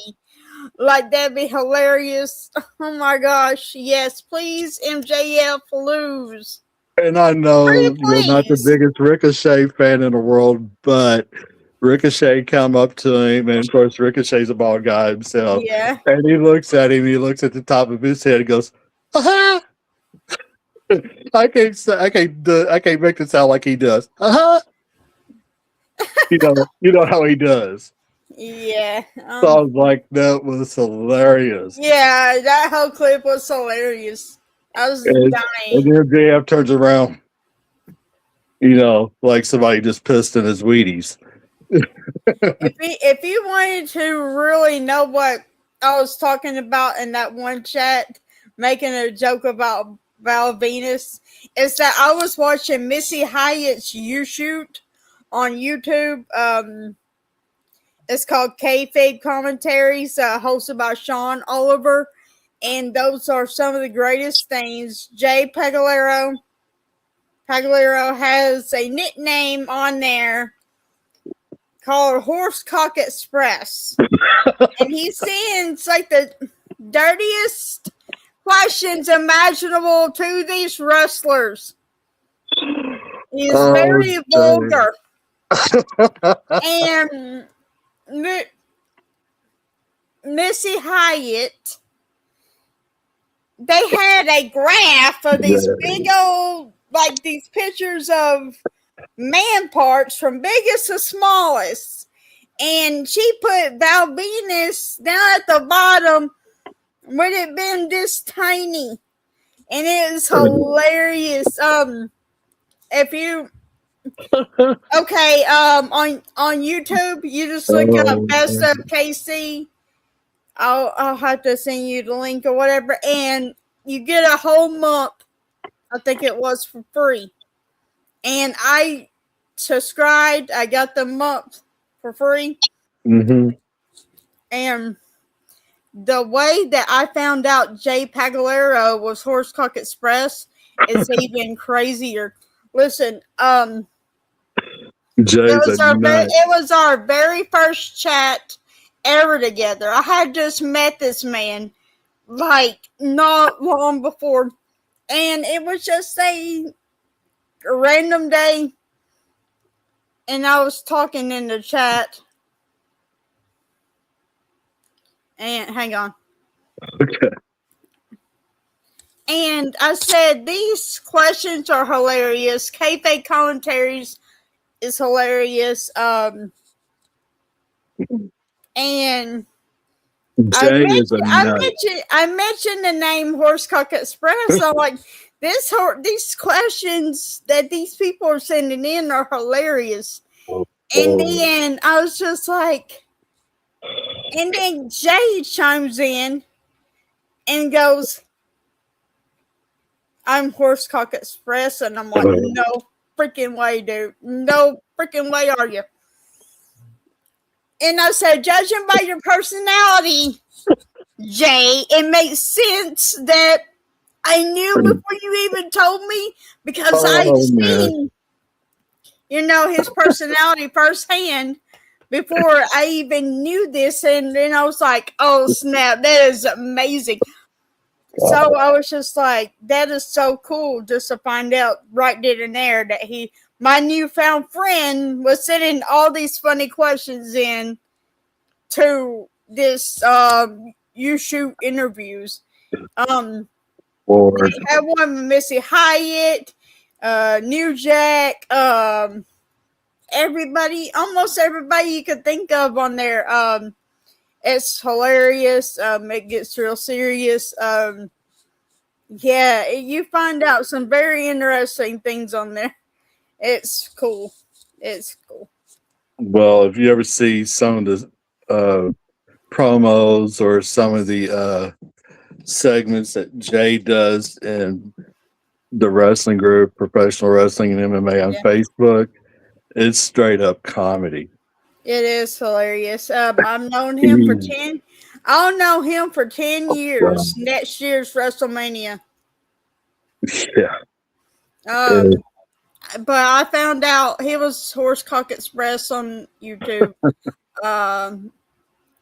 Like, that'd be hilarious. Oh my gosh. Yes, please, MJF, lose. And I know you're not the biggest Ricochet fan in the world, but Ricochet come up to him, and of course Ricochet's a bald guy himself. Yeah. And he looks at him, he looks at the top of his head and goes, "Uh-huh." I can't make it sound like he does. Uh-huh. You know how he does. Yeah. So I was like, that was hilarious. Yeah, that whole clip was hilarious. I was dying. And then JF turns around, like somebody just pissed in his Wheaties. If you wanted to really know what I was talking about in that one chat, making a joke about Val Venus, is that I was watching Missy Hyatt's U-Shoot on YouTube. It's called Kayfabe Commentaries, hosted by Sean Oliver, and those are some of the greatest things. Jay Pagliaro has a nickname on there called Horsecock Express. And he sends like the dirtiest questions imaginable to these wrestlers. He's very vulgar. And Missy Hyatt, they had a graph of these big old, like these pictures of man parts from biggest to smallest. And she put Val Venus down at the bottom when it been this tiny. And it is hilarious. If you on YouTube, you just look up Best of KC. I'll have to send you the link or whatever, and you get a whole month. I think it was for free, and I subscribed. I got the month for free, and the way that I found out Jay Pagalero was Horsecock Express is even crazier. Listen, Jay's a nut. it was our very first chat ever together. I had just met this man like not long before, and it was just a random day, and I was talking in the chat. And hang on. Okay. And I said, these questions are hilarious. Kayfabe commentaries is hilarious. And Jay is a nut. I mentioned the name Horsecock Express. I'm like, these questions that these people are sending in are hilarious. In the end, I was just like, and then Jay chimes in and goes, I'm Horsecock Express. And I'm like, no freaking way, dude. No freaking way are you. And I said, judging by your personality, Jay, it makes sense that I knew before you even told me, because I've seen, his personality firsthand before I even knew this. And then I was like, oh, snap, that is amazing. So I was just like, that is so cool just to find out right then and there that my newfound friend, was sending all these funny questions in to this You Shoot interviews. They had one with Missy Hyatt, New Jack, almost everybody you could think of on there. It's hilarious. It gets real serious. Yeah, you find out some very interesting things on there. It's cool. It's cool. Well, if you ever see some of the promos or some of the segments that Jay does in the wrestling group, Professional Wrestling and MMA on Facebook, it's straight up comedy. It is hilarious. I've known him for 10. I'll know him for 10 years. Next year's WrestleMania. Yeah. But I found out he was Horsecock Express on YouTube.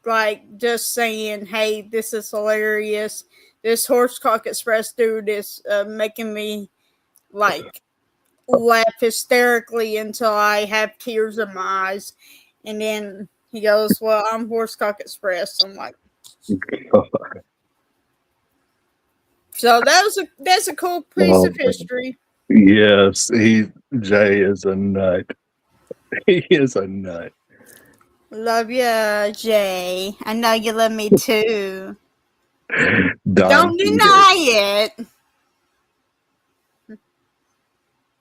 Like just saying, hey, this is hilarious. This Horsecock Express dude is making me like laugh hysterically until I have tears in my eyes. And then he goes, well, I'm Horsecock Express. I'm like, so that's a cool piece of history. Yes, Jay is a nut. He is a nut. Love you, Jay. I know you love me too. Don't deny it.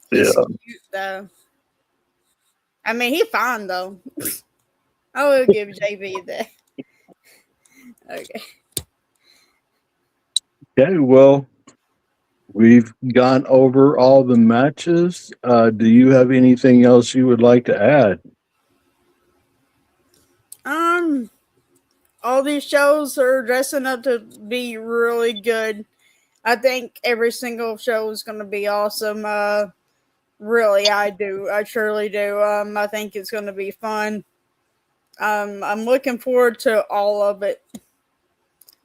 He's cute though. I mean, he's fine though. I will give JB that. Okay. Okay, well, we've gone over all the matches. Do you have anything else you would like to add? All these shows are dressing up to be really good. I think every single show is going to be awesome. Really, I do. I truly do. I think it's going to be fun. I'm looking forward to all of it.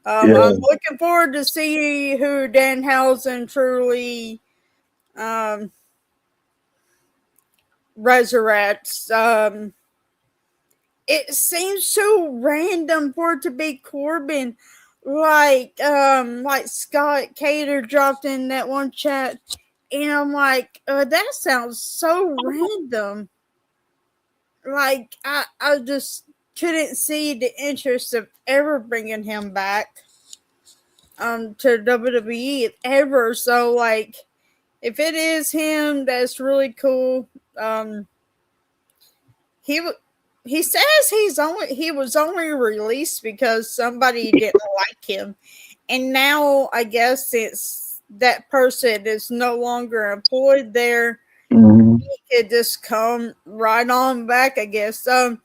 I'm looking forward to see who Danhausen truly resurrects. It seems so random for it to be Corbin. Like Scott Cater dropped in that one chat, and I'm like, that sounds so random. Like I just couldn't see the interest of ever bringing him back to WWE ever. So like, if it is him, that's really cool. He he says he was only released because somebody didn't like him, and now I guess since that person is no longer employed there, Mhm. he could just come right on back, I guess. Oh,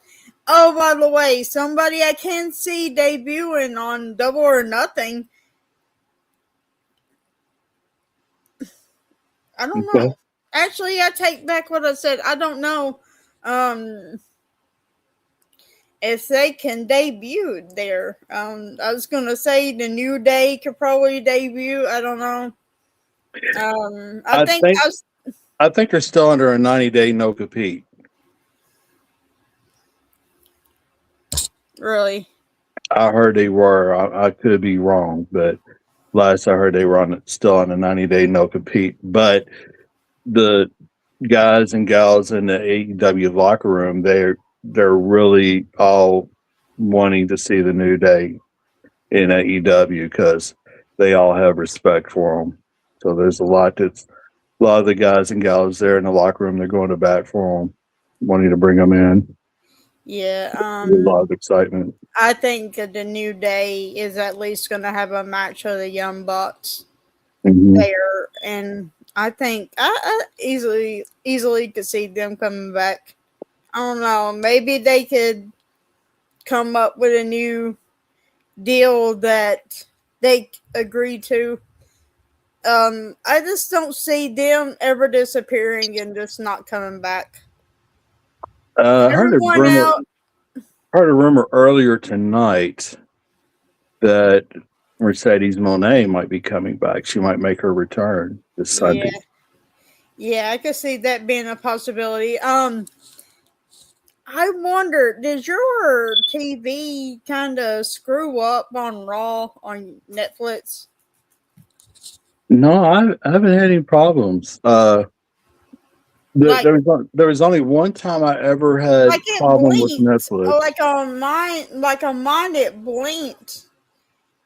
by the way, somebody I can see debuting on Double or Nothing. I don't Okay. know. Actually, I take back what I said. I don't know um, if they can debut there. I was gonna say the New Day could probably debut. I don't know. I I think think I was I think they're still under a 90-day no compete. really. I heard they were. I could be wrong, but last I heard they were still on a 90-day no compete. But the guys and gals in the AEW locker room, they're really all wanting to see the New Day in AEW because they all have respect for them. So there's a lot of the guys and gals there in the locker room. They're going to bat for them, wanting to bring them in. Yeah. There's a lot of excitement. I think the New Day is at least going to have a match with the Young Bucks Hmm. there, and I think I easily could see them coming back. I don't know. Maybe they could come up with a new deal that they agree to. I just don't see them ever disappearing and just not coming back. I Everyone out. heard a rumor earlier tonight that Mercedes Monet might be coming back. She might make her return this Yeah, Sunday. yeah, I could see that being a possibility. I wonder, did your TV kind of screw up on Raw on Netflix? No, I haven't had any problems. Like, There was only one time I ever had like it problem with blinked. Netflix. Like on mine, it blinked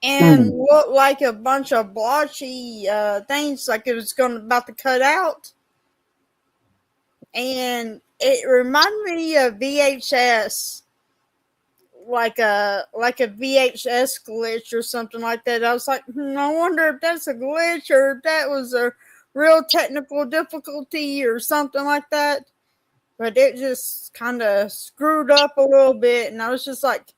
and Hmm. looked like a bunch of blotchy things, like it was going about to cut out. And it reminded me of VHS, like a VHS glitch or something like that. I was like, I wonder if that's a glitch or if that was a real technical difficulty or something like that. But it just kind of screwed up a little bit, and I was just like,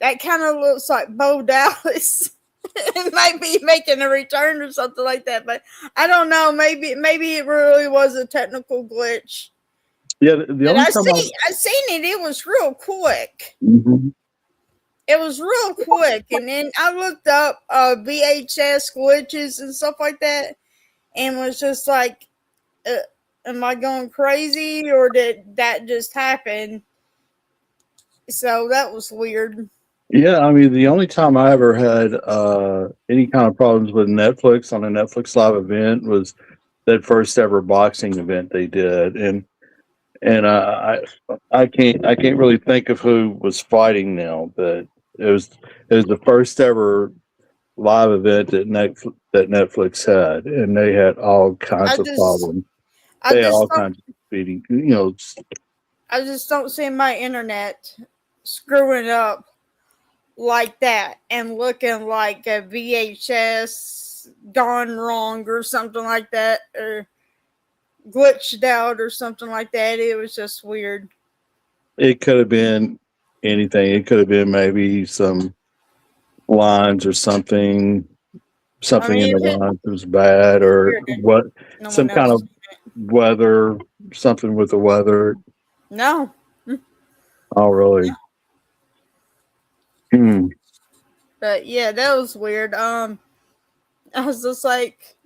that kind of looks like Bo Dallas. It might be making a return or something like that, but I don't know. Maybe it really was a technical glitch. Yeah, the But only time I seen it. It was real quick. Mhm. It was real quick, and then I looked up VHS glitches and stuff like that, and was just like, uh, "Am I going crazy, or did that just happen?" So that was weird. Yeah, I mean, the only time I ever had any kind of problems with Netflix on a Netflix live event was that first ever boxing event they did, and I can't really think of who was fighting now, but it was the first ever live event that Netflix had, and they had all I kinds of just, problems. I They had just all don't, kinds of speeding, you know. I just don't see my internet screwing up like that and looking like a VHS gone wrong or something like that, or glitched out or something like that. It was just weird. It could have been anything. It could have been maybe some lines or I something in mean, the if it lines was bad, was or weird, then what, no some one kind else. of weather, something with the weather. No, Oh, really? Hmm. but yeah, that was weird. I was just like,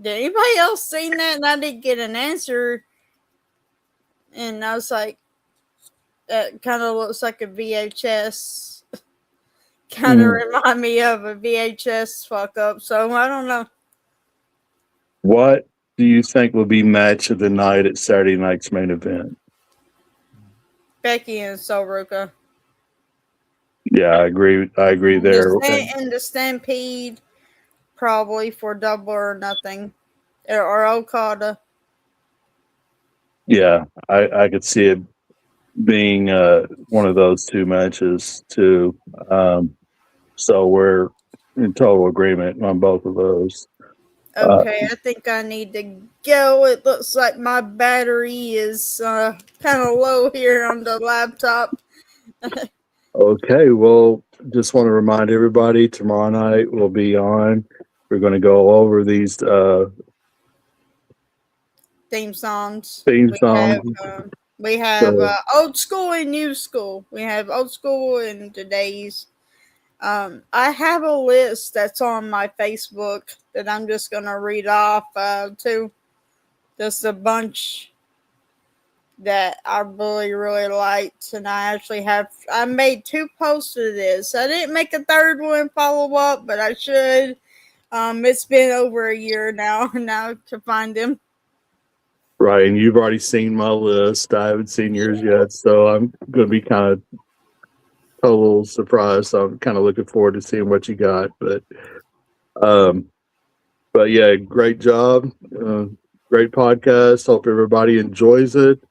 did anybody else seen that? And I didn't get an answer. And I was like, that kind of looks like a VHS. Kind of Hmm. remind me of a VHS fuck up. So I don't know. What do you think will be match of the night at Saturday night's main event? Becky and Soroka. Yeah, I agree. I agree there. And the Stampede probably for Double or Nothing or Okada. Yeah, I could see it being one of those two matches too. So we're in total agreement on both of those. Okay, I think I need to go. It looks like my battery is kind of low here on the laptop. Okay, well, just want to remind everybody tomorrow night we'll be on. We're going to go over these Theme songs. theme songs. We have So, old school and new school. We have old school and today's. I have a list that's on my Facebook that I'm just gonna read off too. Just a bunch that I really liked, and I made 2 posts of this. I didn't make a third one follow up, but I should. It's been over a year now to find them. right, and you've already seen my list. I haven't seen yours yet, so I'm going to be kind of total surprised. So I'm kind of looking forward to seeing what you got. Um, but yeah, great job. Great podcast. Hope everybody enjoys it.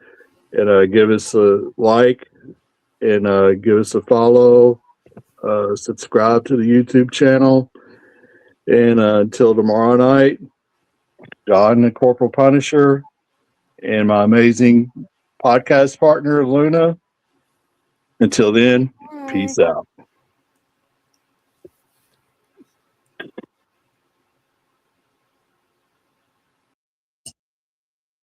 And give us a like and give us a follow. Subscribe to the YouTube channel. And until tomorrow night, John the Corporal Punisher and my amazing podcast partner, Luna. Until then, peace out.